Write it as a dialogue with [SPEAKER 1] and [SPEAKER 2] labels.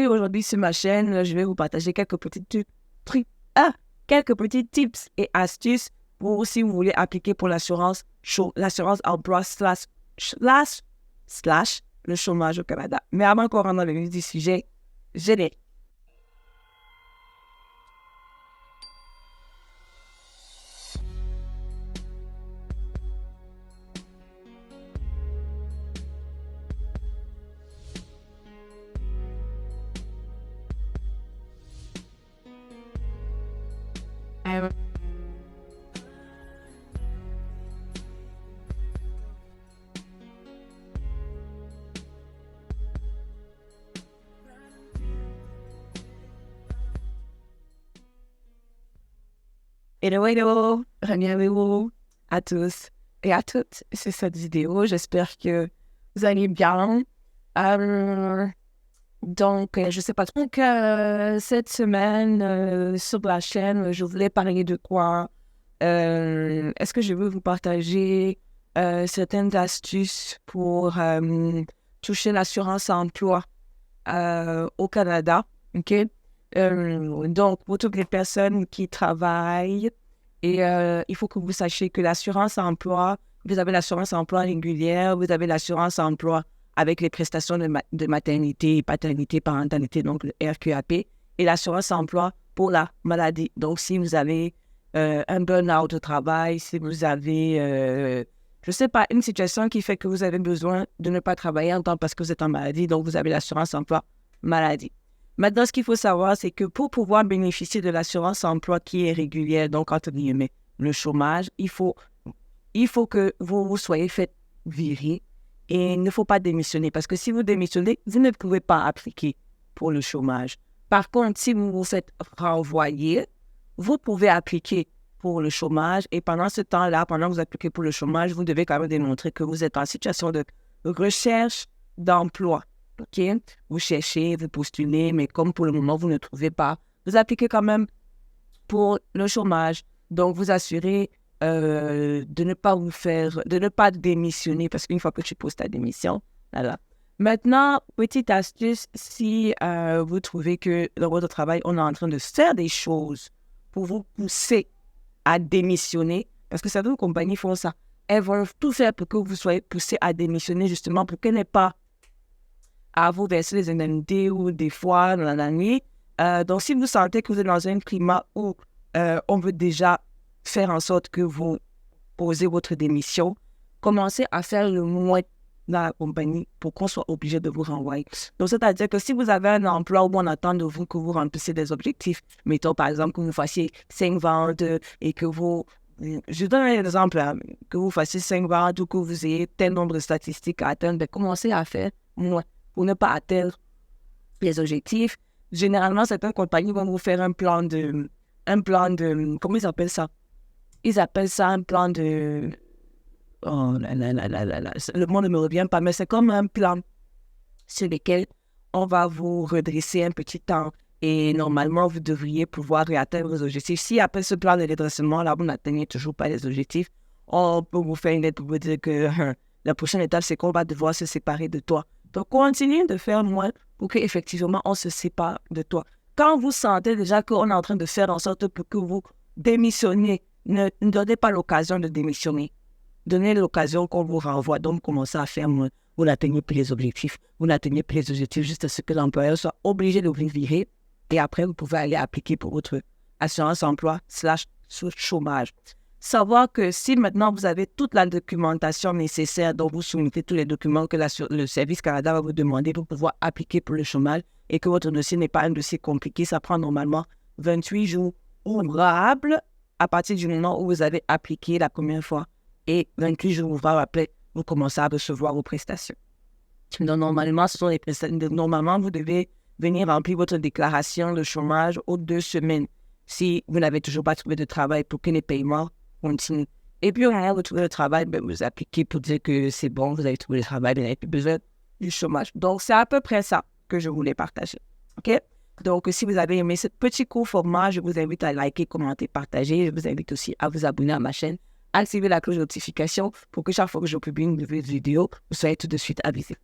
[SPEAKER 1] bienvenue aujourd'hui sur ma chaîne. Je vais vous partager quelques petits quelques petits tips et astuces pour si vous voulez appliquer pour l'assurance emploi slash le chômage au Canada. Mais avant qu'on rentre dans le vif du sujet, générique. Hello, bienvenue à tous et à toutes sur cette vidéo. J'espère que vous allez bien. Donc, je sais pas trop que cette semaine sur la chaîne, je voulais parler de quoi? Est-ce que je veux vous partager certaines astuces pour toucher l'assurance emploi au Canada, ok? Donc, pour toutes les personnes qui travaillent, et il faut que vous sachiez que l'assurance emploi, vous avez l'assurance emploi régulière, vous avez l'assurance emploi avec les prestations de maternité, paternité, parentalité, donc le RQAP, et l'assurance emploi pour la maladie. Donc, si vous avez un burn-out au travail, si vous avez, je ne sais pas, une situation qui fait que vous avez besoin de ne pas travailler en temps parce que vous êtes en maladie, donc vous avez l'assurance emploi maladie. Maintenant, ce qu'il faut savoir, c'est que pour pouvoir bénéficier de l'assurance emploi qui est régulière, donc entre guillemets, le chômage, il faut que vous soyez fait virer et il ne faut pas démissionner. Parce que si vous démissionnez, vous ne pouvez pas appliquer pour le chômage. Par contre, si vous vous faites renvoyer, vous pouvez appliquer pour le chômage et pendant ce temps-là, pendant que vous appliquez pour le chômage, vous devez quand même démontrer que vous êtes en situation de recherche d'emploi. OK? Vous cherchez, vous postulez, mais comme pour le moment, vous ne trouvez pas, vous appliquez quand même pour le chômage. Donc, vous assurez de ne pas démissionner parce qu'une fois que tu poses ta démission, voilà. Maintenant, petite astuce, si vous trouvez que dans votre travail, on est en train de faire des choses pour vous pousser à démissionner, parce que certaines compagnies font ça, elles vont tout faire pour que vous soyez poussé à démissionner justement pour qu'elles n'aient pas à vous verser les indemnités ou des fois dans la nuit. Donc, si vous sentez que vous êtes dans un climat où on veut déjà faire en sorte que vous posez votre démission, commencez à faire le moins dans la compagnie pour qu'on soit obligé de vous renvoyer. Donc, c'est-à-dire que si vous avez un emploi où on attend de vous que vous remplissiez des objectifs, mettons par exemple que vous fassiez 5 ventes et que vous... Je donne un exemple, hein, que vous fassiez 5 ventes ou que vous ayez tel nombre de statistiques à atteindre, ben, commencez à faire moins pour ne pas atteindre les objectifs. Généralement, certaines compagnies vont vous faire un plan de, comment ils appellent ça? Ils appellent ça un plan de, oh là là là là là là, le mot ne me revient pas, mais c'est comme un plan sur lequel on va vous redresser un petit temps et normalement, vous devriez pouvoir atteindre vos objectifs. Si après ce plan de redressement, là, vous n'atteignez toujours pas les objectifs, on peut vous faire une lettre pour vous dire que la prochaine étape, c'est qu'on va devoir se séparer de toi. Donc, continuez de faire moins pour qu'effectivement, on se sépare de toi. Quand vous sentez déjà qu'on est en train de faire en sorte pour que vous démissionnez, ne donnez pas l'occasion de démissionner. Donnez l'occasion qu'on vous renvoie. Donc, commencez à faire moins. Vous n'atteignez plus les objectifs. Vous n'atteignez plus les objectifs juste à ce que l'employeur soit obligé de vous virer. Et après, vous pouvez aller appliquer pour votre assurance emploi / chômage. Savoir que si maintenant vous avez toute la documentation nécessaire, dont vous soumettez tous les documents que le Service Canada va vous demander pour pouvoir appliquer pour le chômage et que votre dossier n'est pas un dossier compliqué, ça prend normalement 28 jours ouvrables à partir du moment où vous avez appliqué la première fois et 28 jours ouvrables après, vous commencez à recevoir vos prestations. Donc, normalement, ce sont les prestations. Normalement, vous devez venir remplir votre déclaration de chômage aux 2 semaines si vous n'avez toujours pas trouvé de travail pour que les paiements continuent. Et puis, quand vous trouvez le travail, ben, vous appliquez pour dire que c'est bon, vous avez trouvé le travail, vous n'avez plus besoin du chômage. Donc, c'est à peu près ça que je voulais partager. OK? Donc, si vous avez aimé ce petit court format, je vous invite à liker, commenter, partager. Je vous invite aussi à vous abonner à ma chaîne, activer la cloche de notification pour que chaque fois que je publie une nouvelle vidéo, vous soyez tout de suite avisé.